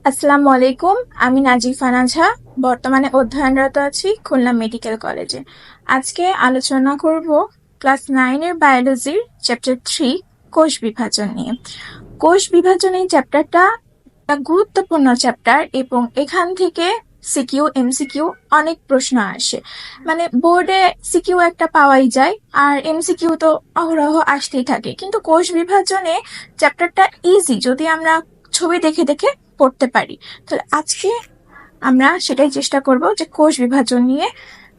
আসসালামু আলাইকুম। আমি নাজিফা নাজহা। বর্তমানে অধ্যয়নরত আছি খুলনা মেডিকেল কলেজে। আজকে আলোচনা করব ক্লাস 9 এর বায়োলজির চ্যাপ্টার 3 কোষ বিভাজন নিয়ে। কোষ বিভাজন এই চ্যাপ্টারটা একটা গুরুত্বপূর্ণ চ্যাপ্টার এবং এখান থেকে সিকিউ এমসিকিউ অনেক প্রশ্ন আসে। মানে বোর্ডে সিকিউ একটা পাওয়াই যায়, আর এমসিকিউ তো অহরহ আসতেই থাকে, কিন্তু কোষ বিভাজনে চ্যাপ্টারটা ইজি যদি আমরা ছবি দেখে দেখে পড়তে পারি। তাহলে আজকে আমরা সেটাই চেষ্টা করব যে কোষ বিভাজন নিয়ে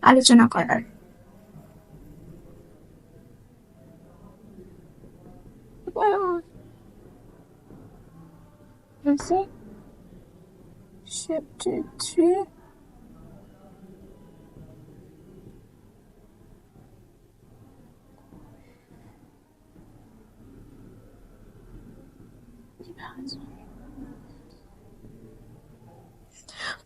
আলোচনা করার। Chapter 3.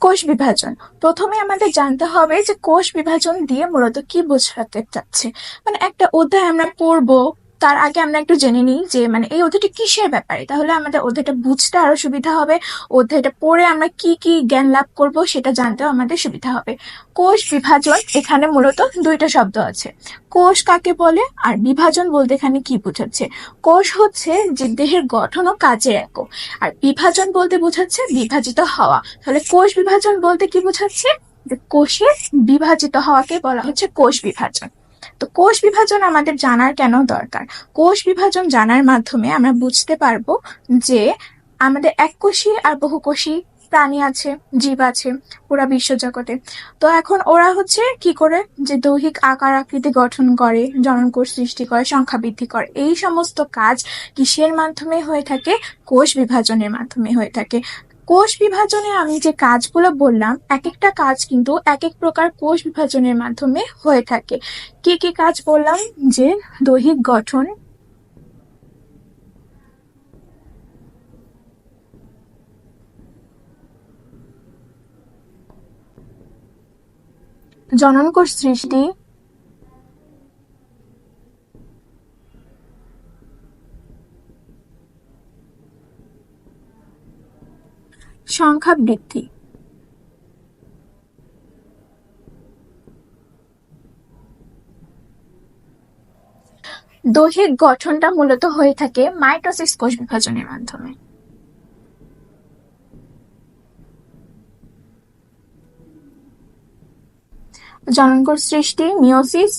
কোষ বিভাজন। প্রথমে আমাদের জানতে হবে যে কোষ বিভাজন দিয়ে মূলত কি বোঝাতে চাচ্ছে। মানে একটা অধ্যায় আমরা পড়বো, তার আগে আমরা একটু জেনে নিই যে মানে এই অধ্যায়টা কিসের ব্যাপারে, তাহলে আমাদের অধ্যায়টা বুঝতে আরো সুবিধা হবে। অধ্যায়টা পড়ে আমরা কি কি জ্ঞান লাভ করব সেটা জানতেও আমাদের সুবিধা হবে। কোষ বিভাজন, এখানে মূলত দুইটা শব্দ আছে। কোষ কাকে বলে আর বিভাজন বলতে এখানে কি বোঝাচ্ছে। কোষ হচ্ছে যে দেহের গঠন ও কাজের একক, আর বিভাজন বলতে বোঝাচ্ছে বিভাজিত হওয়া। তাহলে কোষ বিভাজন বলতে কি বোঝাচ্ছে, যে কোষের বিভাজিত হওয়াকে বলা হচ্ছে কোষ বিভাজন। তো কোষ বিভাজন আমাদের জানার কেন দরকার? কোষ বিভাজন জানার মাধ্যমে আমরা বুঝতে পারবো যে আমাদের এককোষী আর বহুকোষী প্রাণী আছে, জীব আছে পুরা বিশ্বজগতে। তো এখন ওরা হচ্ছে কি করে, যে দৈহিক আকার আকৃতি গঠন করে, জননকোষ সৃষ্টি করে, সংখ্যা বৃদ্ধি করে, এই সমস্ত কাজ কিসের মাধ্যমে হয়ে থাকে? কোষ বিভাজনের মাধ্যমে হয়ে থাকে। কোষ বিভাজনে আমি যে কাজগুলো বললাম, এক একটা কাজ কিন্তু এক এক প্রকার কোষ বিভাজনের মাধ্যমে হয়ে থাকে। কি কি কাজ বললাম? যে দৈহিক গঠন, জননকোষ সৃষ্টি, সংখ্যা বৃদ্ধি। দৈহিক গঠনটা মূলত হয়ে থাকে মাইটোসিস কোষ বিভাজনের মাধ্যমে। জননকোষ সৃষ্টি মিওসিস,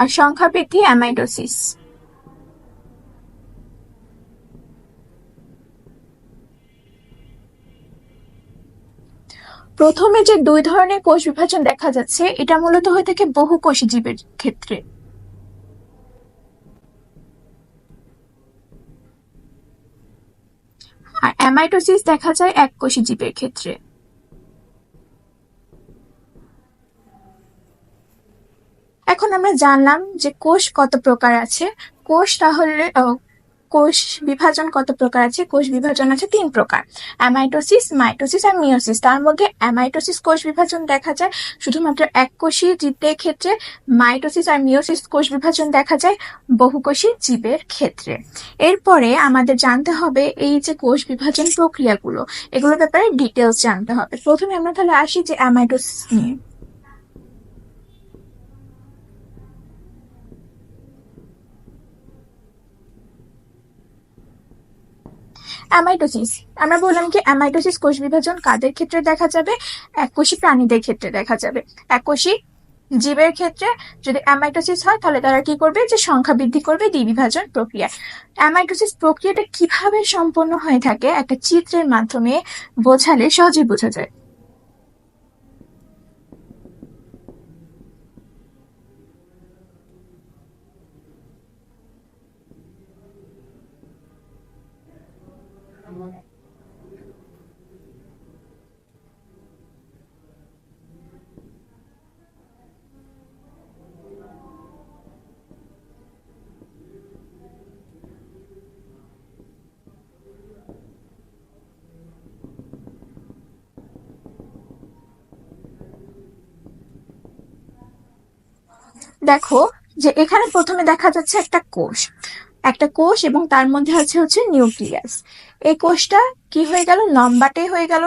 আর সংখ্যা বৃদ্ধি অ্যামাইটোসিস। প্রথমে যে দুই ধরনের কোষ বিভাজন দেখা যাচ্ছে, এটা মূলত হয়ে থাকে বহুকোষী জীবের ক্ষেত্রে। আর অ্যামাইটোসিস দেখা যায় এককোষী জীবের ক্ষেত্রে। এখন আমরা জানলাম যে কোষ কত প্রকার আছে। কোষ তাহলে কোষ বিভাজন কত প্রকার আছে? কোষ বিভাজন আছে 3 প্রকার: অ্যামাইটোসিস, মাইটোসিস আর মিওসিস। তার মধ্যে অ্যামাইটোসিস কোষ বিভাজন দেখা যায় শুধুমাত্র এককোষী জীবের ক্ষেত্রে, মাইটোসিস আর মিওসিস কোষ বিভাজন দেখা যায় বহুকোষী জীবের ক্ষেত্রে। এরপরে আমাদের জানতে হবে এই যে কোষ বিভাজন প্রক্রিয়াগুলো, এগুলোর ব্যাপারে ডিটেলস জানতে হবে। প্রথমে আমরা তাহলে আসি যে অ্যামাইটোসিস নিয়ে। অ্যামাইটোসিস, আমরা বললাম কি অ্যামাইটোসিস কোষ বিভাজন কাদের ক্ষেত্রে দেখা যাবে? এককোষী প্রাণীদের ক্ষেত্রে দেখা যাবে। এককোষী জীবের ক্ষেত্রে যদি অ্যামাইটোসিস হয়, তাহলে তারা কি করবে? যে সংখ্যা বৃদ্ধি করবে দ্বিবিভাজন প্রক্রিয়া। অ্যামাইটোসিস প্রক্রিয়াটা কিভাবে সম্পন্ন হয়ে থাকে একটা চিত্রের মাধ্যমে বোঝালে সহজেই বোঝা যায়। দেখো যে এখানে প্রথমে দেখা যাচ্ছে একটা কোষ। একটা কোষ এবং তার মধ্যে হচ্ছে নিউক্লিয়াস। এই কোষটা কি হয়ে গেল, লম্বাটে হয়ে গেল।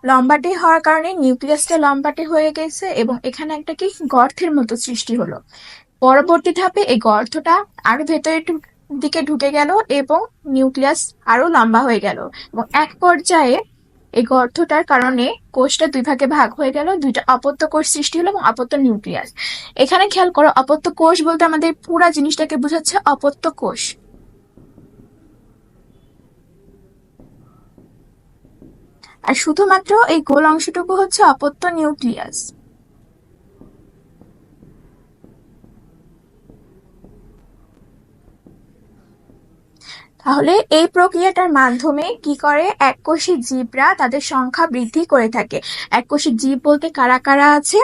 লম্বাটে হওয়ার কারণে নিউক্লিয়াসটা লম্বাটে হয়ে গেছে এবং এখানে একটা কি গর্তের মতো সৃষ্টি হলো। পরবর্তী ধাপে এই গর্তটা আরো ভেতরের দিকে ঢুকে গেল এবং নিউক্লিয়াস আরো লম্বা হয়ে গেল এবং এক পর্যায়ে এই গর্তটার কারণে কোষটা দুই ভাগে ভাগ হয়ে গেল, দুইটা অপত্য কোষ সৃষ্টি হলো এবং অপত্য নিউক্লিয়াস। এখানে খেয়াল করো, অপত্য কোষ বলতে আমাদের পুরা জিনিসটাকে বোঝাচ্ছে অপত্য কোষ। আর শুধুমাত্র এই গোল অংশটুকু হচ্ছে অপত্য নিউক্লিয়াস। তাহলে এই প্রক্রিয়াটার মাধ্যমে কি করে, এককোষী জীবরা তাদের সংখ্যা বৃদ্ধি করে থাকে। এককোষী জীব বলতে কারা কারা আছে?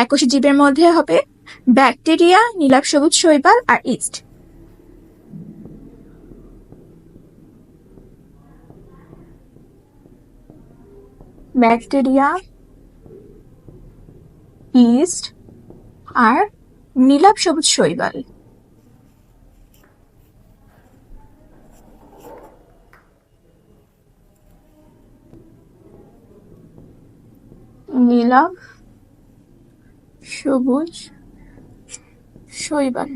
এককোষী জীবের মধ্যে হবে ব্যাকটেরিয়া, নীলাভ সবুজ শৈবাল আর ইস্ট। ব্যাকটেরিয়া, ইস্ট আর নীলাভ সবুজ শৈবাল। নীলাভ সবুজ শৈবাল।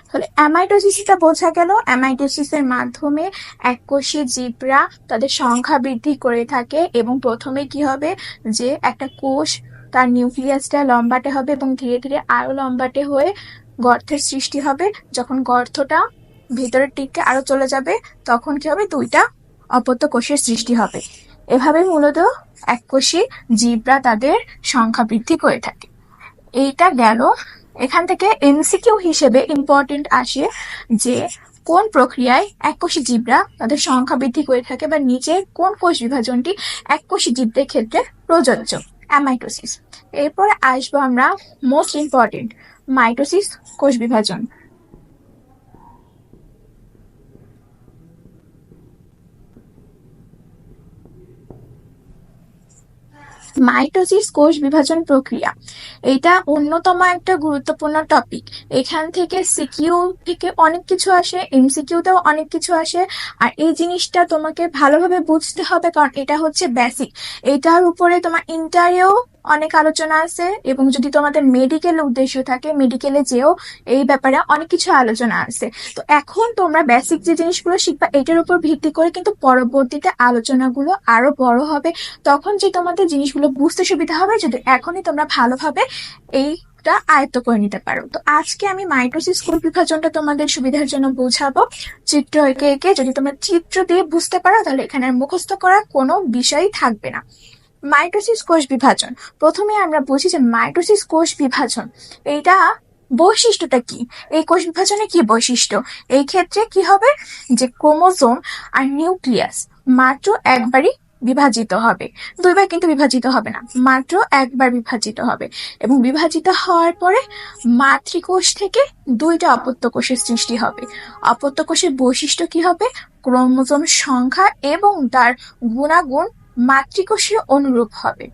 তাহলে অ্যামাইটোসিসটা বোঝা গেল, অ্যামাইটোসিসের মাধ্যমে এককোষী জীবরা তাদের সংখ্যা বৃদ্ধি করে থাকে এবং প্রথমে কি হবে যে একটা কোষ তার নিউক্লিয়াসটা লম্বাটে হবে এবং ধীরে ধীরে আরো লম্বাটে হয়ে গর্তের সৃষ্টি হবে। যখন গর্তটা ভেতরের দিকে আরো চলে যাবে তখন কি হবে, দুইটা অপত্য কোষের সৃষ্টি হবে। এভাবে মূলত এককোষী জীবরা তাদের সংখ্যা বৃদ্ধি করে থাকে। এইটা গেল। এখান থেকে এমসিকিউ হিসেবে ইম্পর্টেন্ট আসে যে কোন প্রক্রিয়ায় এককোষী জীবরা তাদের সংখ্যা বৃদ্ধি করে থাকে বা নিচে কোন কোষ বিভাজনটি এককোষী জীবদের ক্ষেত্রে প্রযোজ্য, অ্যামাইটোসিস। এরপরে আসবো আমরা মোস্ট ইম্পর্টেন্ট মাইটোসিস, কোষ বিভাজন। মাইটোসিস কোষ বিভাজন প্রক্রিয়া, এটা অন্যতম একটা গুরুত্বপূর্ণ টপিক। এখান থেকে সিকিউ থেকে অনেক কিছু আসে, এমসিকিউতেও অনেক কিছু আসে। আর এই জিনিসটা তোমাকে ভালোভাবে বুঝতে হবে কারণ এটা হচ্ছে বেসিক। এটার উপরে তোমার ইন্টারেও অনেক আলোচনা আছে এবং যদি তোমাদের মেডিকেল উদ্দেশ্য থাকে মেডিকেলে যেও এই ব্যাপারে অনেক কিছু আলোচনা আছে। তো এখন তোমরা বেসিক যে জিনিসগুলো শিখবা এটার উপর ভিত্তি করে কিন্তু পরবর্তীতে আলোচনাগুলো আরো বড় হবে, তখন যে তোমাদের জিনিসগুলো বুঝতে সুবিধা হবে যদি এখনই তোমরা ভালোভাবে এইটা আয়ত্ত করে নিতে পারো। তো আজকে আমি মাইটোসিস কোষ বিভাজনটা তোমাদের সুবিধার জন্য বোঝাবো চিত্র এঁকে এঁকে। যদি তোমরা চিত্র দিয়ে বুঝতে পারো তাহলে এখানে মুখস্থ করার কোনো বিষয়ই থাকবে না। মাইটোসিস কোষ বিভাজন, প্রথমে আমরা বুঝি যে মাইটোসিস কোষ বিভাজন এইটা বৈশিষ্ট্যটা কি, এই কোষ বিভাজনে কি বৈশিষ্ট্য। এই ক্ষেত্রে কি হবে যে ক্রোমোজোম আর নিউক্লিয়াস মাত্র একবারই বিভাজিত হবে, দুইবার কিন্তু বিভাজিত হবে না, মাত্র একবার বিভাজিত হবে এবং বিভাজিত হওয়ার পরে মাতৃকোষ থেকে দুইটা অপত্য কোষের সৃষ্টি হবে। অপত্য কোষের বৈশিষ্ট্য কি হবে, ক্রোমোজোম সংখ্যা এবং তার গুণাগুণ মাতৃকোষের অনুরূপ হবে।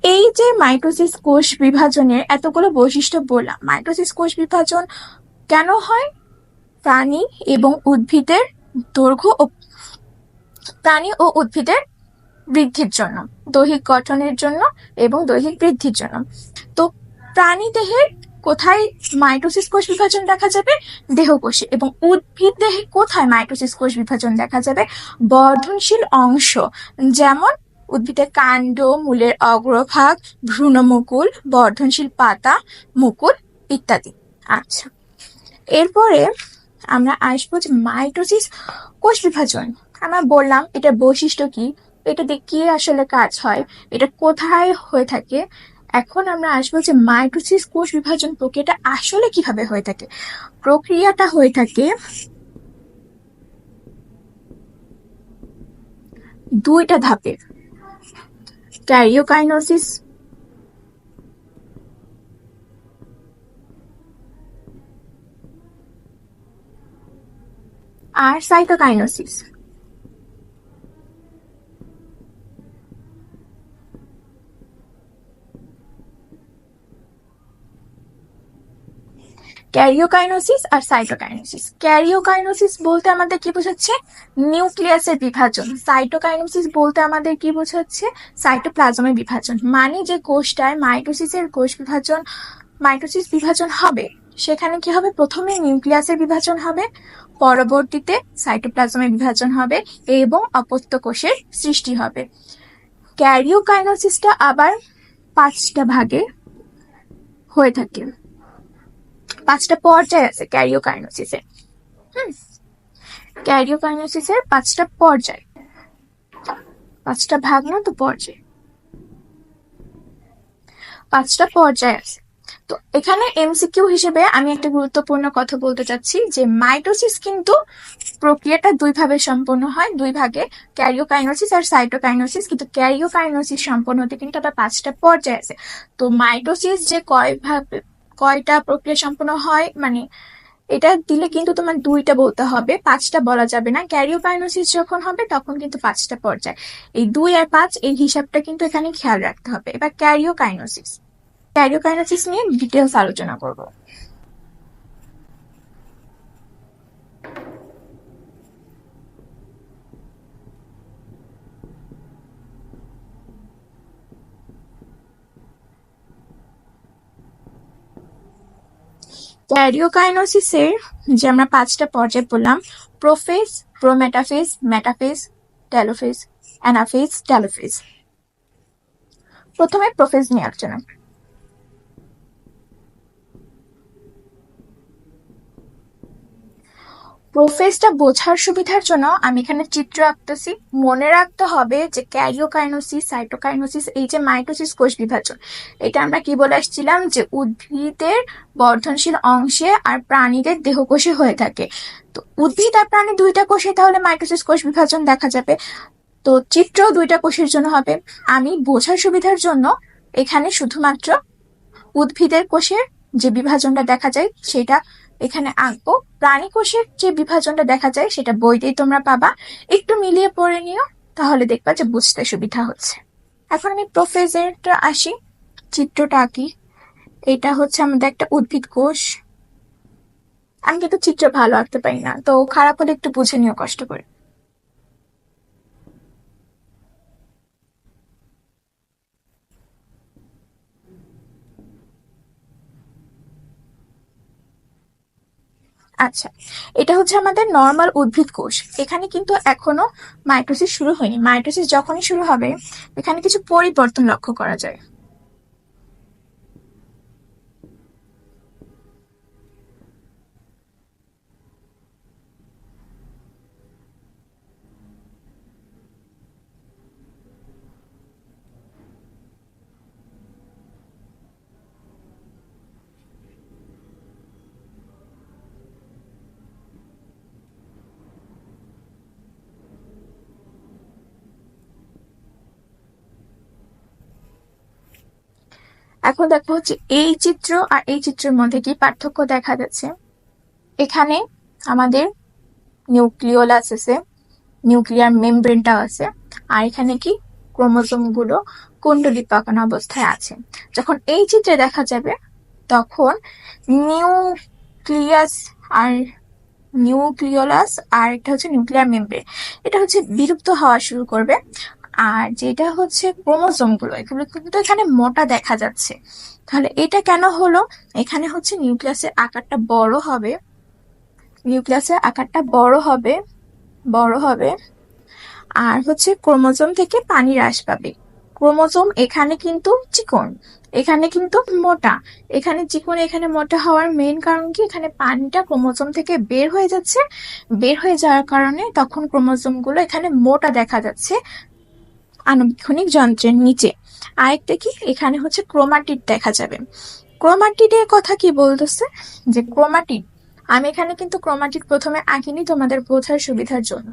এই যে মাইটোসিস কোষ বিভাজনের এতগুলো বৈশিষ্ট্য বললাম, মাইটোসিস কোষ বিভাজন কেন হয়, প্রাণী এবং উদ্ভিদের দৈর্ঘ্য ও প্রাণী ও উদ্ভিদের বৃদ্ধির জন্য, দৈহিক গঠনের জন্য এবং দৈহিক বৃদ্ধির জন্য। তো প্রাণী দেহের কোথায় মাইটোসিস কোষ বিভাজন দেখা যাবে, দেহকোষে। এবং উদ্ভিদ দেহে কোথায় মাইটোসিস কোষ বিভাজন দেখা যাবে, বর্ধনশীল অংশ, যেমন উদ্ভিদের কাণ্ড, মূলের অগ্রভাগ, ভ্রূণমুকুল, বর্ধনশীল পাতা, মুকুল ইত্যাদি। আচ্ছা, এরপরে আমরা আসবো যে মাইটোসিস কোষ বিভাজন। আমরা বললাম এটা বৈশিষ্ট্য কি, এটা দিয়ে কি আসলে কাজ হয়, এটা কোথায় হয়ে থাকে। এখন আমরা আসবো যে মাইটোসিস কোষ বিভাজন প্রক্রিয়াটা আসলে কিভাবে হয়ে থাকে। প্রক্রিয়াটা হয়ে থাকে দুইটা ধাপের, ক্যারিওকাইনোসিস আর সাইটোকাইনোসিস। ক্যারিওকাইনোসিস আর সাইটোকাইনোসিস। ক্যারিওকাইনোসিস বলতে আমাদের কি বোঝাচ্ছে? নিউক্লিয়াসের বিভাজন। সাইটোকাইনোসিস বলতে আমাদের কি বোঝাচ্ছে? সাইটোপ্লাজমের বিভাজন। মানে যে কোষটায় মাইটোসিস বিভাজন হবে, সেখানে কি হবে? প্রথমে নিউক্লিয়াসের বিভাজন হবে, পরবর্তীতে সাইটোপ্লাজমের বিভাজন হবে এবং অপত্য কোষের সৃষ্টি হবে। ক্যারিওকাইনোসিসটা আবার 5টা ভাগে হয়ে থাকে, 5টা পর্যায় আছে ক্যারিওকাইনোসিসের। ক্যারিওকাইনোসিসের 5টা পর্যায়, 5টা ভাগ না তো পর্যায়, 5টা পর্যায় আছে। তো এখানে এমসিকিউ হিসেবে আমি একটা গুরুত্বপূর্ণ কথা বলতে চাচ্ছি যে মাইটোসিস কিন্তু প্রক্রিয়াটা 2 ভাবে সম্পন্ন হয়, 2 ভাগে, ক্যারিওকাইনোসিস আর সাইটোকাইনোসিস। কিন্তু ক্যারিওকাইনোসিস সম্পন্ন হতে কিন্তু আবার 5টা পর্যায় আছে। তো মাইটোসিস যে কয়টা প্রক্রিয়া সম্পন্ন হয়, মানে এটা দিলে কিন্তু তোমার 2টা বলতে হবে, 5টা বলা যাবে না। ক্যারিওকাইনোসিস যখন হবে তখন কিন্তু 5টা পর্যায়। এই 2 আর 5 এই হিসাবটা কিন্তু এখানে খেয়াল রাখতে হবে। এবার ক্যারিওকাইনোসিস নিয়ে ডিটেলস আলোচনা করব। ক্যারিওকাইনোসিসের যে আমরা 5টা পর্যায় বললাম, prophase, prometaphase, metaphase, telophase, anaphase, telophase. প্রথমে প্রোফেজ নিয়ে আলোচনা। প্রোফেজটা বোঝার সুবিধার জন্য আমি এখানে চিত্র আঁকতেছি। মনে রাখতে হবে যে ক্যারিওকাইনোসিস, সাইটোকাইনোসিস, এই যে মাইটোসিস কোষ বিভাজন, এটা আমরা কি বলে আসছিলাম? যে উদ্ভিদের বর্ধনশীল অংশে আর প্রাণীদের দেহকোষে হয়ে থাকে। তো উদ্ভিদ আর প্রাণী 2টা কোষে তাহলে মাইটোসিস কোষ বিভাজন দেখা যাবে। তো চিত্র 2টা কোষের জন্য হবে। আমি বোঝার সুবিধার জন্য এখানে শুধুমাত্র উদ্ভিদের কোষের যে বিভাজনটা দেখা যায় সেটা এখানে আঁকবো। প্রাণী কোষের যে বিভাজনটা দেখা যায় সেটা বইতেই তোমরা পাবা, একটু মিলিয়ে পড়ে নিও, তাহলে দেখবা যে বুঝতে সুবিধা হচ্ছে। এখন আমি প্রোফেজেরটা আসি, চিত্রটা আঁকি। এটা হচ্ছে আমাদের একটা উদ্ভিদ কোষ। আমি কিন্তু চিত্র ভালো আঁকতে পারি না, তো খারাপ হলে একটু বুঝে নিও কষ্ট করে। আচ্ছা, এটা হচ্ছে আমাদের নর্মাল উদ্ভিদ কোষ। এখানে কিন্তু এখনো মাইটোসিস শুরু হয়নি। মাইটোসিস যখনই শুরু হবে এখানে কিছু পরিবর্তন লক্ষ্য করা যায়। এখন দেখো হচ্ছে এই চিত্র আর এই চিত্রের মধ্যে কি পার্থক্য দেখা যাচ্ছে। এখানে আমাদের নিউক্লিওলাস আছে, নিউক্লিয়ার মেমব্রেনটা আছে, আর এখানে কি ক্রোমোজোম গুলো কুণ্ডলী পাকানো অবস্থায় আছে। যখন এই চিত্রে দেখা যাবে তখন নিউক্লিয়াস আর নিউক্লিওলাস আর এটা হচ্ছে নিউক্লিয়ার মেমব্রেন, এটা হচ্ছে বিলুপ্ত হওয়া শুরু করবে। আর যেটা হচ্ছে ক্রোমোজোম গুলো, এগুলো কিন্তু এখানে মোটা দেখা যাচ্ছে। তাহলে এটা কেন হলো? এখানে হচ্ছে নিউক্লিয়াসের আকারটা বড় হবে, নিউক্লিয়াসের আকারটা বড় হবে আর হচ্ছে ক্রোমোজোম থেকে পানি হ্রাস পাবে। ক্রোমোজোম এখানে কিন্তু চিকন, এখানে কিন্তু মোটা। এখানে চিকন এখানে মোটা হওয়ার মেইন কারণ কি? এখানে পানিটা ক্রোমোজোম থেকে বের হয়ে যাচ্ছে, বের হয়ে যাওয়ার কারণে তখন ক্রোমোজোম গুলো এখানে মোটা দেখা যাচ্ছে আণুবীক্ষণিক যন্ত্রের নিচে। আরেকটা কি, এখানে হচ্ছে ক্রোমাটিড দেখা যাবে। ক্রোমাটিডের কথা কি বলতেছে? যে ক্রোমাটিড, আমি এখানে কিন্তু ক্রোমাটিড প্রথমে আঁকিনি তোমাদের বোঝার সুবিধার জন্য।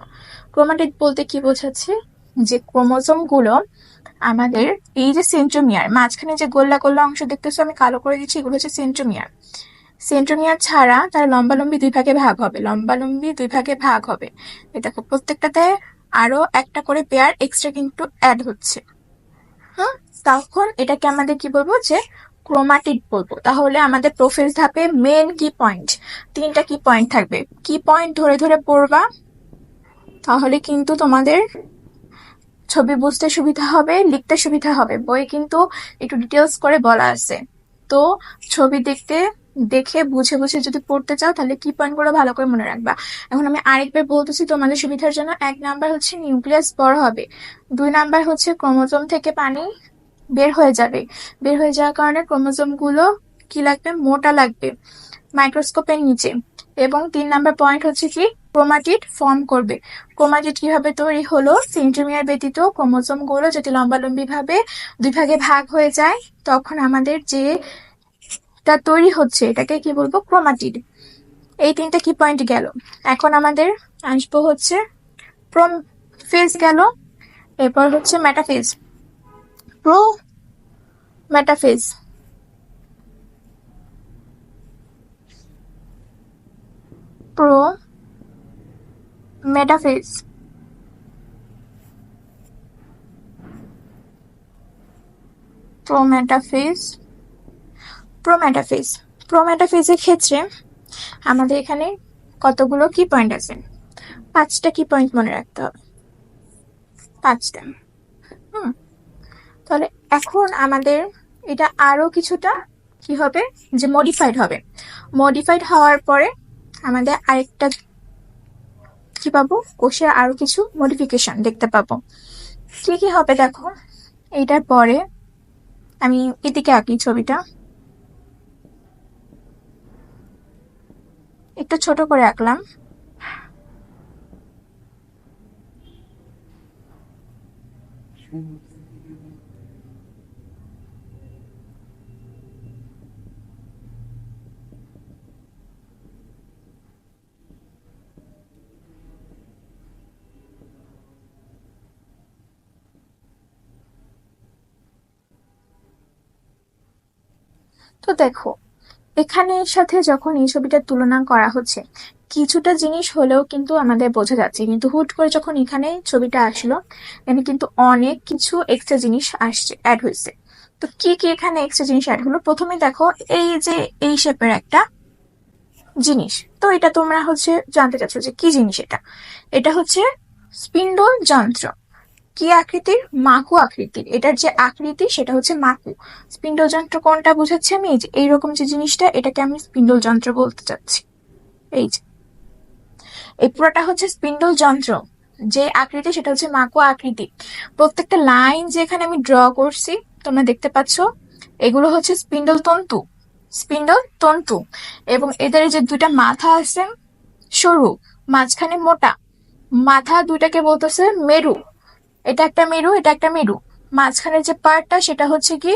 ক্রোমাটিড বলতে কি বোঝাচ্ছে? যে ক্রোমোজোম গুলো আমাদের এই যে সেন্ট্রোমিয়ার মাঝখানে যে গোল্লা গোল্লা অংশ দেখতেছো আমি কালো করে দিচ্ছি, এগুলো হচ্ছে সেন্ট্রোমিয়ার। সেন্ট্রোমিয়ার ছাড়া তারা লম্বালম্বি 2 ভাগে ভাগ হবে, লম্বালম্বি 2 ভাগে ভাগ হবে। এই দেখো প্রত্যেকটাতে আরো একটা করে পেয়ার এক্সট্রা কিন্তু অ্যাড হচ্ছে। হ্যাঁ, তখন এটাকে আমাদের কি বলবো? যে ক্রোমাটিড বলবো, তাহলে আমাদের প্রোফেজ ধাপে মেন কি পয়েন্ট, 3টা কি পয়েন্ট থাকবে, কি পয়েন্ট ধরে ধরে পড়বা, তাহলে কিন্তু তোমাদের ছবি বুঝতে সুবিধা হবে, লিখতে সুবিধা হবে। বই কিন্তু একটু ডিটেলস করে বলা আছে, তো ছবি দেখে বুঝে বুঝে যদি পড়তে চাও তাহলে কি পয়েন্টগুলো ভালো করে মনে রাখবা। এখন আমি আরেকবার বলতেছি তোমাদের সুবিধার জন্য। 1 নাম্বার হচ্ছে নিউক্লিয়াস বড় হবে, 2 নাম্বার হচ্ছে ক্রোমোজোম থেকে পানি বের হয়ে যাবে, বের হয়ে যাওয়ার কারণে ক্রোমোজোম গুলো কি লাগবে, মোটা লাগবে মাইক্রোস্কোপের নিচে। এবং 3 নাম্বার পয়েন্ট হচ্ছে কি, ক্রোমাটিড ফর্ম করবে। ক্রোমাটিড কিভাবে তৈরি হলো, সেন্ট্রোমিয়ার ব্যতীত ক্রোমোজোম গুলো যদি লম্বালম্বি ভাবে 2 ভাগে ভাগ হয়ে যায়, তখন আমাদের যেটা তৈরি হচ্ছে এটাকে কি বলবো, ক্রোমাটিড। এই 3টা কি পয়েন্ট গেল। এখন আমাদের আসবো হচ্ছে প্রোফেজ গেল, এরপর হচ্ছে metaphase. Prometaphase, prometaphase, prometaphase, prometaphase. প্রোমেটাফেজের ক্ষেত্রে আমাদের এখানে কতগুলো কি পয়েন্ট আছে, 5টা কি পয়েন্ট মনে রাখতে হবে, 5টা। তাহলে এখন আমাদের এটা আরো কিছুটা কি হবে, যে মডিফাইড হবে। মডিফাইড হওয়ার পরে আমাদের আরেকটা কি পাবো, কোষের আরো কিছু মডিফিকেশন দেখতে পাবো। কি কি হবে দেখো, এইটার পরে আমি এদিকে আঁকি ছবিটা, একটু ছোট করে আঁকলাম। তো দেখো, এখানের সাথে যখন এই ছবিটার তুলনা করা হচ্ছে, কিছুটা জিনিস হলেও কিন্তু আমাদের বোঝা যাচ্ছে, কিন্তু হুট করে যখন এখানে ছবিটা আসলো, এখানে কিন্তু অনেক কিছু এক্সট্রা জিনিস আসছে, অ্যাড হয়েছে। তো কি কি এখানে এক্সট্রা জিনিস অ্যাড হলো, প্রথমে দেখো এই যে এই শেপের একটা জিনিস, তো এটা তোমরা হচ্ছে জানতে চাচ্ছো যে কি জিনিস এটা। এটা হচ্ছে স্পিন্ডল যন্ত্র। কি আকৃতির, মাকু আকৃতির। এটার যে আকৃতি সেটা হচ্ছে মাকু। স্পিন্ডল যন্ত্র কোনটা বুঝাচ্ছি আমি, এই যে এইরকম যে জিনিসটা, এটাকে আমি স্পিন্ডল যন্ত্র বলতে চাচ্ছি। এই যে এই পুরোটা হচ্ছে স্পিন্ডল যন্ত্র, যে আকৃতি সেটা হচ্ছে মাকু আকৃতি। প্রত্যেকটা লাইন যে এখানে আমি ড্র করছি তোমরা দেখতে পাচ্ছ, এগুলো হচ্ছে স্পিন্ডল তন্তু, স্পিন্ডল তন্তু। এবং এদের যে 2টা মাথা আছে সরু, মাঝখানে মোটা, মাথা 2টাকে বলতেছে মেরু। এটা একটা মেরু, এটা একটা মেরু। মাঝখানের যে পার্টটা সেটা হচ্ছে কি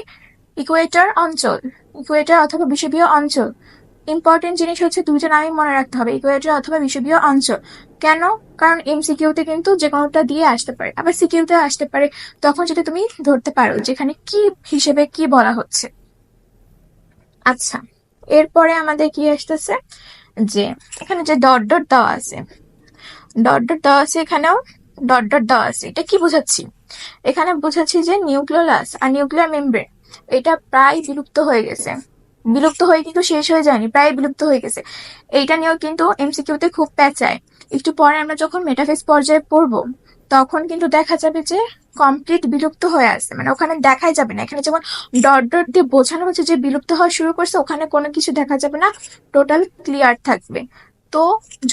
ইকুয়েটর অঞ্চল, ইকুয়েটর অথবা বিষুবীয় অঞ্চল। ইম্পর্টেন্ট জিনিস হচ্ছে 2টা নামই মনে রাখতে হবে, ইকুয়েটর অথবা বিষুবীয় অঞ্চল। কেন, কারণ এমসিকিউতে কিন্তু যে কোনোটা দিয়ে আসতে পারে, আবার সিকিউতে আসতে পারে। তখন যদি তুমি ধরতে পারো যেখানে কি হিসেবে কি বলা হচ্ছে। আচ্ছা, এরপরে আমাদের কি আসতেছে, যে এখানে যে ডট ডট দেওয়া আছে, ডট ডট দেওয়া আছে, এখানেও ডট ডট দেওয়া আছে। এটা কি বোঝাচ্ছি, এখানে বোঝাচ্ছি যে নিউক্লিওলাস আর নিউক্লিয়ার মেমব্রেন এটা প্রায় বিলুপ্ত হয়ে গেছে। বিলুপ্ত হয়ে কিন্তু শেষ হয়ে যায়নি, প্রায় বিলুপ্ত হয়ে গেছে। এইটা নিয়েও কিন্তু এমসিকিউতে খুব প্যাচায়। একটু পরে আমরা যখন মেটাফেজ পর্যায়ে পড়বো, তখন কিন্তু দেখা যাবে যে কমপ্লিট বিলুপ্ত হয়ে আসছে, মানে ওখানে দেখাই যাবে না। এখানে যেমন ডট ডট দিয়ে বোঝানো হচ্ছে যে বিলুপ্ত হওয়া শুরু করছে, ওখানে কোনো কিছু দেখা যাবে না, টোটাল ক্লিয়ার থাকবে। তো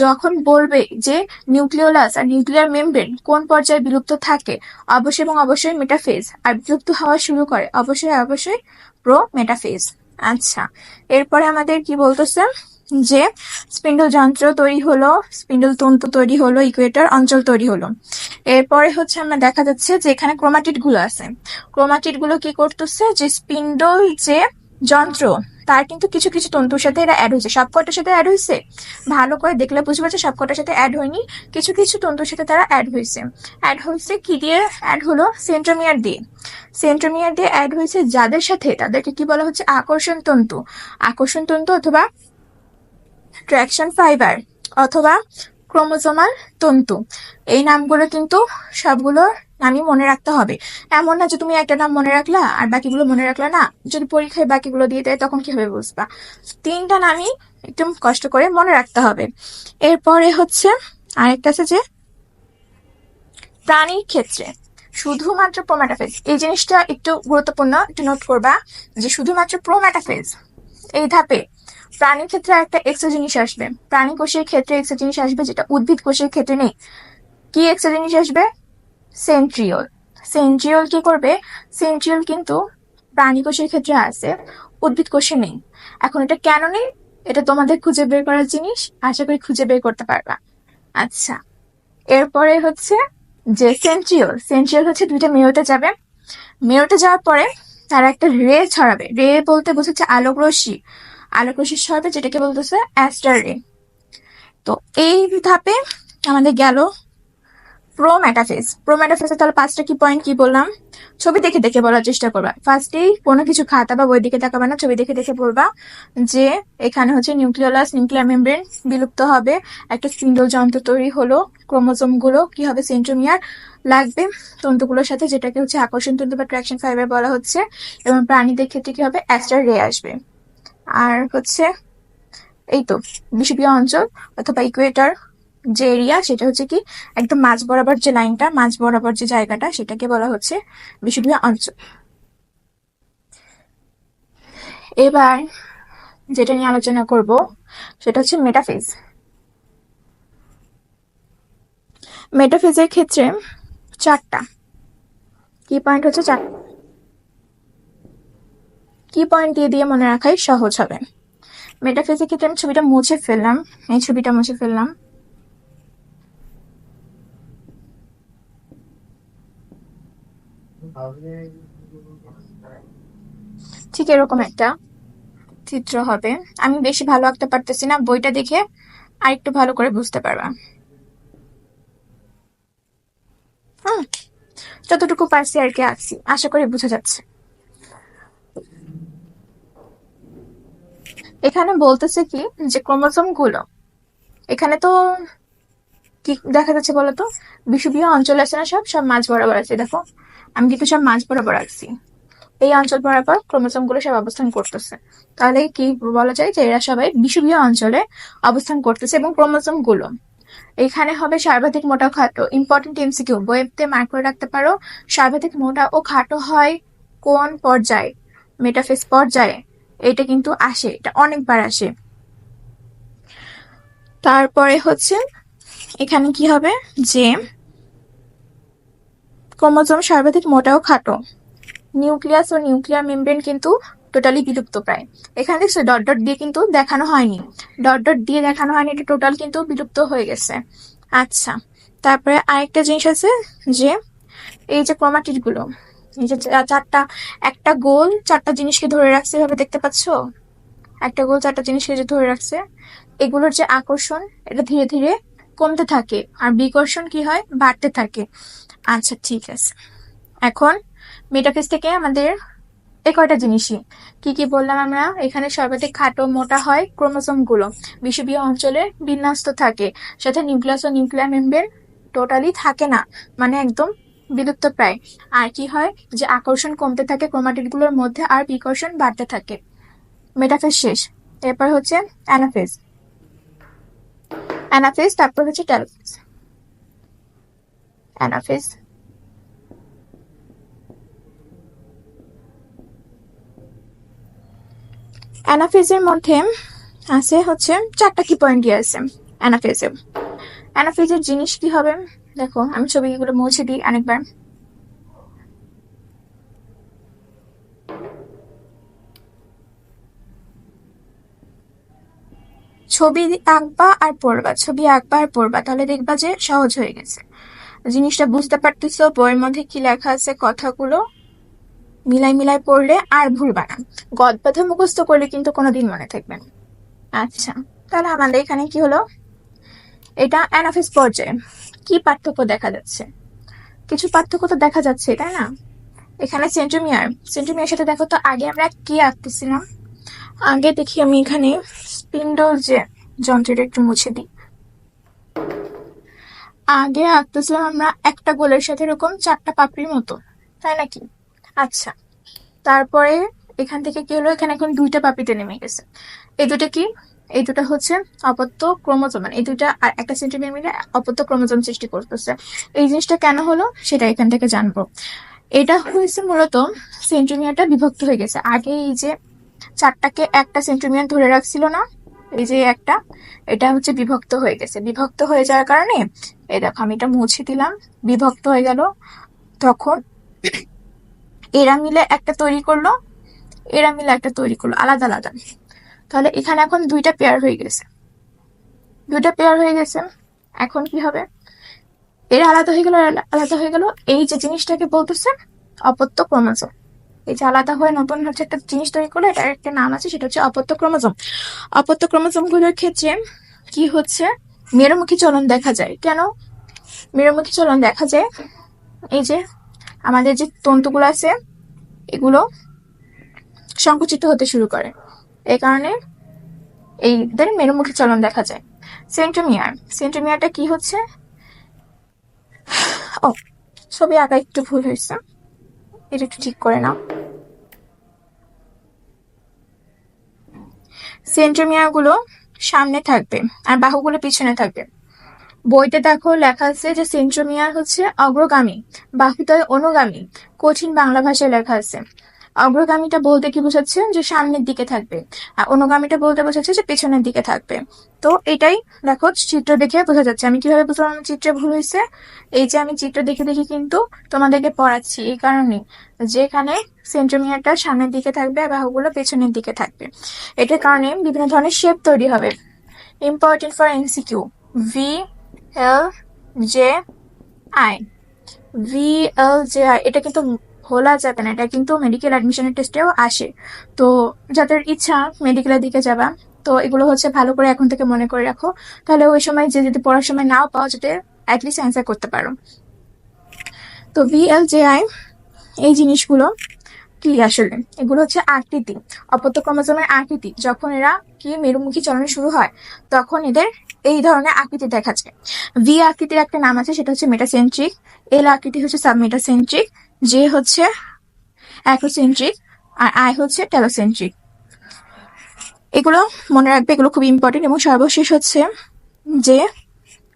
যখন বলবে যে নিউক্লিওলাস আর নিউক্লিয়ার মেমব্রেন কোন পর্যায়ে বিলুপ্ত থাকে, অবশ্যই এবং অবশ্যই মেটাফেজ, আর বিলুপ্ত হওয়া শুরু করে অবশ্যই অবশ্যই প্রো মেটাফেজ। আচ্ছা, এরপরে আমাদের কি বলতেছে, যে স্পিন্ডল যন্ত্র তৈরি হলো, স্পিন্ডল তন্তু তৈরি হলো, ইকুয়েটর অঞ্চল তৈরি হলো। এরপরে হচ্ছে আমরা দেখা যাচ্ছে যে এখানে ক্রোমাটিড গুলো আছে। ক্রোমাটিড গুলো কি করতেছে, যে স্পিন্ডল যে যন্ত্র তার কিন্তু কিছু কিছু তন্তুর সাথে এরা অ্যাড হয়েছে। সবকটার সাথে অ্যাড হয়েছে, ভালো করে দেখলে বুঝতে পারছো, সবকটার সাথে অ্যাড হয়নি, কিছু কিছু তন্তুর সাথে তারা অ্যাড হয়েছে। অ্যাড হয়েছে কি দিয়ে অ্যাড হলো, সেন্ট্রোমিয়ার দিয়ে। সেন্ট্রোমিয়ার দিয়ে অ্যাড হয়েছে, যাদের সাথে তাদেরকে কি বলা হচ্ছে, আকর্ষণ তন্তু। আকর্ষণ তন্তু অথবা ট্র্যাকশন ফাইবার অথবা ক্রোমোজোমাল তন্তু। এই নামগুলো কিন্তু সবগুলোর নামই মনে রাখতে হবে। এমন না যে তুমি একটা নাম মনে রাখলা আর বাকিগুলো মনে রাখলা না, যদি পরীক্ষায় বাকিগুলো দিয়ে দেয় তখন কিভাবে বুঝবা? তিনটা নামই একদম কষ্ট করে মনে রাখতে হবে। এরপরে হচ্ছে আরেকটা আছে যে প্রাণীর ক্ষেত্রে শুধুমাত্র প্রোমেটাফেজ, এই জিনিসটা একটু গুরুত্বপূর্ণ, একটু নোট করবা যে শুধুমাত্র প্রোমেটাফেজ এই ধাপে প্রাণীর ক্ষেত্রে একটা এক্সট্রা জিনিস আসবে, প্রাণী কোষের ক্ষেত্রে এক্সট্রা জিনিস আসবে যেটা উদ্ভিদ কোষের ক্ষেত্রে নেই। কি এক্সট্রা জিনিস আসবে? সেন্ট্রিওল। সেন্ট্রিওল কি করবে? সেন্ট্রিওল কিন্তু প্রাণী কোষের ক্ষেত্রে আছে, উদ্ভিদ কোষে নেই। এখন এটা কেন নেই, এটা তোমাদের খুঁজে বের করার জিনিস, আশা করি খুঁজে বের করতে পারবা। আচ্ছা, এরপরে হচ্ছে যে সেন্ট্রিওল, সেন্ট্রিওল হচ্ছে দুইটা মেরুতে যাবে, মেরুতে যাওয়ার পরে তারা একটা রে ছড়াবে, রে বলতে বোঝাচ্ছে আলোক রশ্মি, আলোক রশ্মি ছড়াবে যেটাকে বলতেছে অ্যাস্টার রে। তো এই ধাপে আমাদের গেল প্রোমেটাফেজ। প্রোমেটাফেজে তাহলে পাঁচটা কি পয়েন্ট কি বললাম, ছবি দেখে দেখে বলার চেষ্টা করবা। ফার্স্টেই কোনো কিছু খাতা বা বই দিকে তাকাবে না, ছবি দেখে দেখে বলবা যে এখানে হচ্ছে নিউক্লিওলাস, নিউক্লিয়ার মেমব্রেন বিলুপ্ত হবে, একটা স্পিন্ডল যন্ত্র তৈরি হলো, ক্রোমোজোম গুলো কি হবে, সেন্ট্রোমিয়ার লাগবে তন্তুগুলোর সাথে, যেটাকে হচ্ছে আকর্ষণ তন্তু বা ট্রাকশন ফাইবার বলা হচ্ছে, এবং প্রাণীদের ক্ষেত্রে কি হবে, অ্যাস্টার রে আসবে। আর হচ্ছে এই তো বিষুবীয় অঞ্চল অথবা ইকুয়েটর যে এরিয়া, সেটা হচ্ছে কি একদম মাঝ বরাবর যে লাইনটা, মাঝ বরাবর যে জায়গাটা, সেটাকে বলা হচ্ছে বিষুবীয় অঞ্চল। এবার যেটা নিয়ে আলোচনা করব সেটা হচ্ছে মেটাফেজ। মেটাফেজের ক্ষেত্রে চারটা কি পয়েন্ট হচ্ছে, চারটা কি পয়েন্ট দিয়ে দিয়ে মনে রাখাই সহজ হবে। মেটাফেজের ক্ষেত্রে আমি ছবিটা মুছে ফেললাম, এই ছবিটা মুছে ফেললাম। ঠিক এরকম একটা চিত্র হবে। আমি বেশি ভালো আঁকতে পারতেছি না, বইটা দেখে আর একটু ভালো করে বুঝতে পারবা। হুম, যতটুকু পারছি আর কি আঁকছি, আশা করি বোঝা যাচ্ছে। এখানে বলতেছে কি যে ক্রোমোসোম গুলো, এখানে তো কি দেখা যাচ্ছে বলতো, বিষুবীয় অঞ্চল আছে না, সব সব মাঝ বরাবর আছে, দেখো আমি কিন্তু সব মাঝ বরাবর আঁকছি, এই অঞ্চল বরাবর ক্রোমোসোম গুলো সব অবস্থান করতেছে। তাহলে কি বলা যায় যে এরা সবাই বিষুবীয় অঞ্চলে অবস্থান করতেছে। এবং ক্রোমোসোম গুলো এখানে হবে সর্বাধিক মোটা ও খাটো, ইম্পর্টেন্ট এমসিকিউ, বইতে মার্ক করে রাখতে পারো। সর্বাধিক মোটা ও খাটো হয় কোন পর্যায়ে, মেটাফেজ পর্যায়ে, এটা কিন্তু আসে, এটা অনেকবার আসে। তারপরে হচ্ছে এখানে কি হবে যে ক্রোমোজোম সর্বাধিক মোটা ও খাটো, নিউক্লিয়াস ও নিউক্লিয়ার মেমব্রেন কিন্তু টোটালি বিলুপ্ত প্রায়। এখানে দেখছো ডট ডট দিয়ে কিন্তু দেখানো হয়নি, ডট ডট দিয়ে দেখানো হয়নি, এটা টোটাল কিন্তু বিলুপ্ত হয়ে গেছে। আচ্ছা, তারপরে আরেকটা জিনিস আছে যে এই যে ক্রোমাটিড গুলো, এই যে চারটা, একটা গোল চারটা জিনিসকে ধরে রাখছে, এভাবে দেখতে পাচ্ছ, একটা গোল চারটা জিনিসকে যে ধরে রাখছে, এগুলোর যে আকর্ষণ এটা ধীরে ধীরে কমতে থাকে আর বিকর্ষণ কি হয়, বাড়তে থাকে। আচ্ছা ঠিক আছে, এখন মেটাফেজ থেকে আমাদের এই কয়টা জিনিসই কি কি বললাম আমরা, এখানে সর্বাধিক খাটো মোটা হয় ক্রোমোসোম গুলো, বিষুবীয় অঞ্চলে বিন্যস্ত থাকে, সাথে নিউক্লিয়াস ও নিউক্লিয়ার মেমব্রেন টোটালি থাকে না, মানে একদম বিলুপ্ত প্রায়। আর কি হয় যে আকর্ষণ কমতে থাকে ক্রোমাটিড গুলোর মধ্যে আর বিকর্ষণ বাড়তে থাকে। মেটাফেজ শেষ, এরপর হচ্ছে অ্যানাফেজ। অ্যানাফেজ তারপর হচ্ছে টেলোফেজ। অ্যানাফেজ, অ্যানাফেজের মধ্যে আছে হচ্ছে চারটা কি পয়েন্ট দিয়ে আছে অ্যানাফেজে। অ্যানাফেজের জিনিস কি হবে, দেখো আমি ছবিগুলো মুছে দিই আরেকবার। ছবি আঁকবা আর পড়বা, ছবি আঁকবা আর পড়বা, তাহলে দেখবা যে সহজ হয়ে গেছে, জিনিসটা বুঝতে পারতেছো, বইয়ের মধ্যে কি লেখা আছে কথাগুলো মিলাই মিলাই পড়লে আর ভুলবা না। গদবাঁধা মুখস্থ করলে কিন্তু কোনোদিন মনে থাকবে না। আচ্ছা, তাহলে আমাদের এখানে কি হলো, এটা অ্যানাফেজ পর্যায়ে কি পার্থক্য দেখা যাচ্ছে, কিছু পার্থক্য তো দেখা যাচ্ছে তাই না। এখানে সেন্ট্রোমিয়ার, সেন্ট্রোমিয়ার সাথে দেখো তো আগে আমরা কি আঁকতেছিলাম, আগে দেখি আমি এখানে স্পিন্ডল যে যন্ত্রটা একটু মুছে দিই। আগে আঁকতেছিলাম আমরা একটা গোলের সাথে এরকম চারটা পাপড়ির মতো, তাই নাকি? আচ্ছা, তারপরে এখান থেকে কি হলো, এখানে এখন দুইটা পাপড়িতে নেমে গেছে। এই দুটো কি? এই দুটো হচ্ছে অপত্য ক্রোমোজোম, মানে এই দুইটা আর একটা সেন্ট্রোমিয়ার মিলে অপত্য ক্রোমোজোম সৃষ্টি করতেছে। এই জিনিসটা কেন হলো সেটা এখান থেকে জানবো। এটা হয়েছে মূলত সেন্ট্রোমিয়ারটা বিভক্ত হয়ে গেছে। আগে এই যে চারটাকে একটা সেন্ট্রোমিয়ার ধরে রাখছিল না, এই যে একটা, এটা হচ্ছে বিভক্ত হয়ে গেছে। বিভক্ত হয়ে যাওয়ার কারণে এই দেখো আমি এটা মুছে দিলাম, বিভক্ত হয়ে গেল। তখন এরা মিলে একটা তৈরি করলো, এরা মিলে একটা তৈরি করলো, আলাদা আলাদা। তাহলে এখানে এখন দুইটা পেয়ার হয়ে গেছে, দুইটা পেয়ার হয়ে গেছে। এখন কি হবে, এরা আলাদা হয়ে গেল, আলাদা হয়ে গেল। এই যে জিনিসটাকে বলতেছে অপত্য ক্রোমোজোম। এই যে আলাদা হয়ে নতুন হচ্ছে একটা জিনিস তৈরি করলো, এটার একটা নাম আছে, সেটা হচ্ছে অপত্য ক্রোমোজোম। অপত্য ক্রোমোজোম গুলোর ক্ষেত্রে কি হচ্ছে, মেরুমুখী চলন দেখা যায়। কেন মেরুমুখী চলন দেখা যায়? এই যে আমাদের যে তন্তুগুলো আছে এগুলো সংকুচিত হতে শুরু করে, এই কারণে এইদের মেরুমুখী চলন দেখা যায়। সেন্ট্রোমিয়ার, সেন্ট্রোমিয়ারটা কি হচ্ছে, ও ছবি আঁকা একটু ভুল হয়েছে, এটা একটু ঠিক করে নাও। সেন্ট্রোমিয়ার গুলো সামনে থাকবে আর বাহুগুলো পিছনে থাকবে। বইতে দেখো লেখা আছে যে সেন্ট্রোমিয়ার হচ্ছে অগ্রগামী, বাহুদ্বয় অনুগামী। কঠিন বাংলা ভাষায় লেখা আছে। অগ্রগামীটা বলতে কি বোঝাচ্ছে, যে সামনের দিকে থাকবে, আর অনুগামীটা বলতে বোঝাচ্ছে যে পেছনের দিকে থাকবে। তো এটাই দেখো চিত্র দেখে বোঝা যাচ্ছে। আমি কিভাবে বুঝলাম আমার চিত্রে ভুল হয়েছে, এই যে আমি চিত্র দেখে দেখে কিন্তু তোমাদেরকে পড়াচ্ছি, এই কারণে যে এখানে সেন্ট্রোমিয়ারটা সামনের দিকে থাকবে আর বাহুগুলো পেছনের দিকে থাকবে। এটার কারণে বিভিন্ন ধরনের শেপ তৈরি হবে। Important for MCQ, V L J I, V L J I, এটা কিন্তু ভোলা যাবে না, এটা কিন্তু মেডিকেল অ্যাডমিশনের টেস্টেও আসে। তো যাদের ইচ্ছা মেডিকেলের দিকে যাবা, তো এগুলো হচ্ছে ভালো করে এখন থেকে মনে করে রাখো, তাহলে ওই সময় যে যদি পড়ার সময় নাও পাও, যাতে অ্যাটলিস্ট অ্যান্সার করতে পারো। তো ভি এল জে আই, এই জিনিসগুলো কি আসলে, এগুলো হচ্ছে আকৃতি, অপত্য ক্রোমোজোমের আকৃতি। যখন এরা কি মেরুমুখী চলন শুরু হয়, তখন এদের এই ধরনের আকৃতি দেখা যায়। ভি আকৃতির একটা নাম আছে, সেটা হচ্ছে মেটাসেন্ট্রিক। এল আকৃতি হচ্ছে সাবমেটাসেন্ট্রিক। জে হচ্ছে অ্যাক্রোসেন্ট্রিক। আর আই হচ্ছে টেলোসেন্ট্রিক। এগুলো মনে রাখবে, এগুলো খুব ইম্পর্টেন্ট। এবং সর্বশেষ হচ্ছে যে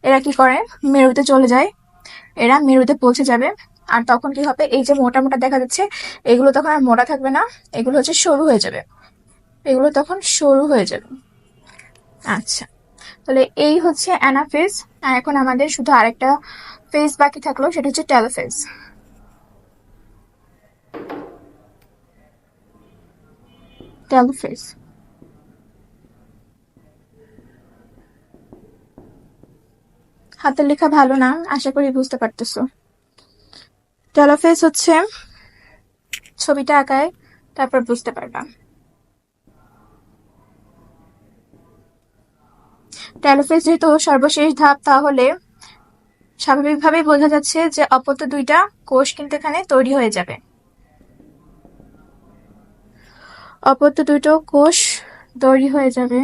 এরা কি করে, মেরুতে চলে যায়, এরা মেরুতে পৌঁছে যাবে। আর তখন কি হবে, এই যে মোটা মোটা দেখা যাচ্ছে, এগুলো তখন আর মোটা থাকবে না, এগুলো হচ্ছে সরু হয়ে যাবে, এগুলো তখন সরু হয়ে যাবে। আচ্ছা, তাহলে এই হচ্ছে অ্যানাফেজ। আর এখন আমাদের শুধু আরেকটা ফেজ বাকি থাকলো, সেটা হচ্ছে টেলোফেজ। টেলোফেজ হাতের লেখা ভালো না, আশা করি বুঝতে পারতেছো। টেলোফেজ হচ্ছে, ছবিটা আঁকায় তারপর বুঝতে পারবা। টেলোফেজ যেহেতু সর্বশেষ ধাপ, তাহলে স্বাভাবিকভাবেই বোঝা যাচ্ছে যে অপত্য দুইটা কোষ কিন্তু এখানে তৈরি হয়ে যাবে। অপত্য দুটো কোষ তৈরি হয়ে যাবে,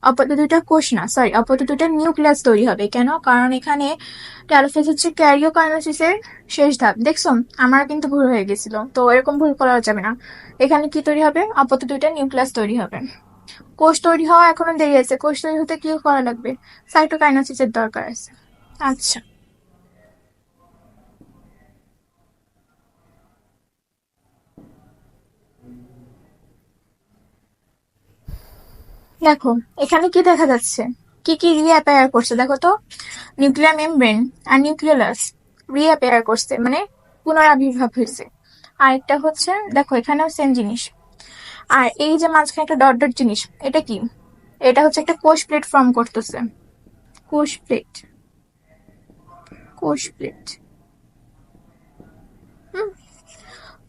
অপত্য দুইটা কোষ না, সরি, অপত্য দুইটা নিউক্লিয়াস তৈরি হবে। কেন? কারণ এখানে টেলোফেজ হচ্ছে ক্যারিওকাইনেসিসের শেষ ধাপ। দেখছো আমার কিন্তু ভুল হয়ে গেছিল, তো এরকম ভুল করা যাবে না। এখানে কি তৈরি হবে, অপত্য দুইটা নিউক্লিয়াস তৈরি হবে। কোষ তৈরি হওয়া এখনো দেরি আছে, কোষ তৈরি হতে কি করা লাগবে, সাইটোকাইনেসিসের দরকার আছে। আচ্ছা, দেখো এখানে কি দেখা যাচ্ছে, কি কি রিঅ্যাপিয়ার করছে দেখো তো। নিউক্লিয়ার মেমব্রেন আর নিউক্লিয়াস রিঅ্যাপিয়ার করছে, মানে পুনরাবির্ভাব হয়েছে। আরেকটা হচ্ছে দেখো এখানেও সেম জিনিস। আর এই যে মাঝখানে একটা ডট ডট জিনিস, এটা কি, এটা হচ্ছে একটা কোষ প্লেট ফর্ম করতেছে। কোষ প্লেট, কোষ প্লেট,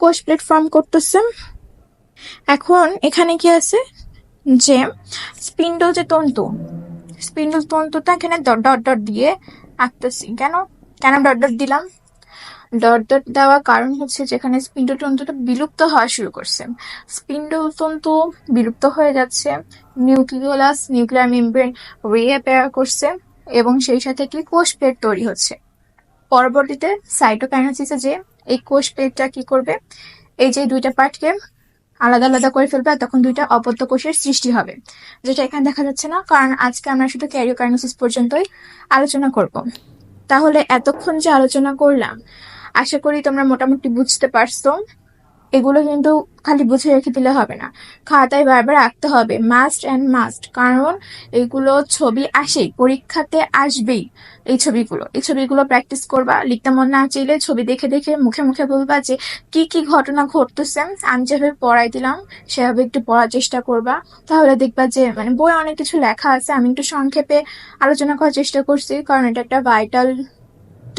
কোষ প্লেট ফর্ম করতেছে। এখন এখানে কি আছে, যে স্পিন্ডল যে তন্তু, স্পিন্ডল তন্তুটা এখানে ডট ডট ডট দিয়ে আঁকতেছি। কেন কেন ডট ডট দিলাম, ডট ডট দেওয়ার কারণ হচ্ছে যেখানে স্পিন্ডল তন্তুটা বিলুপ্ত হওয়া শুরু করছে, স্পিন্ডল তন্তু বিলুপ্ত হয়ে যাচ্ছে, নিউক্লিওলাস নিউক্লিয়ার মেমব্রেন রিঅ্যাপিয়ার করছে, এবং সেই সাথে কি কোষ প্লেট তৈরি হচ্ছে। পরবর্তীতে সাইটোকাইনেসিসে যে এই কোষ প্লেটটা কি করবে, এই যে দুইটা পার্টকে আলাদা আলাদা করে ফেলবে, আর তখন দুইটা অপত্য কোষের সৃষ্টি হবে, যেটা এখানে দেখা যাচ্ছে না, কারণ আজকে আমরা শুধু ক্যারিওকাইনেসিস পর্যন্তই আলোচনা করব। তাহলে এতক্ষণ যে আলোচনা করলাম, আশা করি তোমরা মোটামুটি বুঝতে পারছো। এগুলো কিন্তু খালি বুঝে রেখে দিলে হবে না, খাতায় বারবার আঁকতে হবে, মাস্ট অ্যান্ড মাস্ট, কারণ এগুলো ছবি আসেই, পরীক্ষাতে আসবেই। এই ছবিগুলো প্র্যাকটিস করবা, লিখতে মন না চাইলে ছবি দেখে দেখে মুখে মুখে বলবা যে কি কি ঘটনা ঘটতেছে, আমি যেভাবে পড়াই দিলাম সেভাবে একটু পড়ার চেষ্টা করবা। তাহলে দেখবা যে মানে বইয়ে অনেক কিছু লেখা আছে, আমি একটু সংক্ষেপে আলোচনা করার চেষ্টা করছি, কারণ এটা একটা ভাইটাল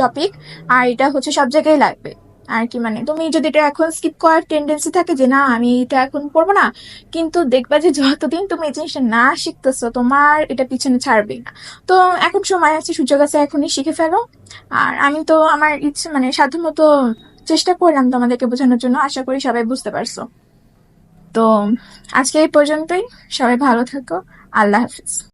টপিক, আর এটা হচ্ছে সব জায়গায় লাগবে আর কি। মানে তুমি যদি এটা এখন স্কিপ করার টেন্ডেন্সি থাকে যে না আমি এটা এখন পড়বো না, কিন্তু দেখবা যে যতদিন তুমি এই জিনিসটা না শিখতেছো তোমার এটা পিছনে ছাড়বেই না। তো এখন সময় আছে, সুযোগ আছে, এখনই শিখে ফেলো। আর আমি তো আমার ইচ্ছে মানে সাধ্যমতো চেষ্টা করলাম তোমাদেরকে বোঝানোর জন্য, আশা করি সবাই বুঝতে পারছো। তো আজকে এই পর্যন্তই, সবাই ভালো থাকো, আল্লাহ হাফিজ।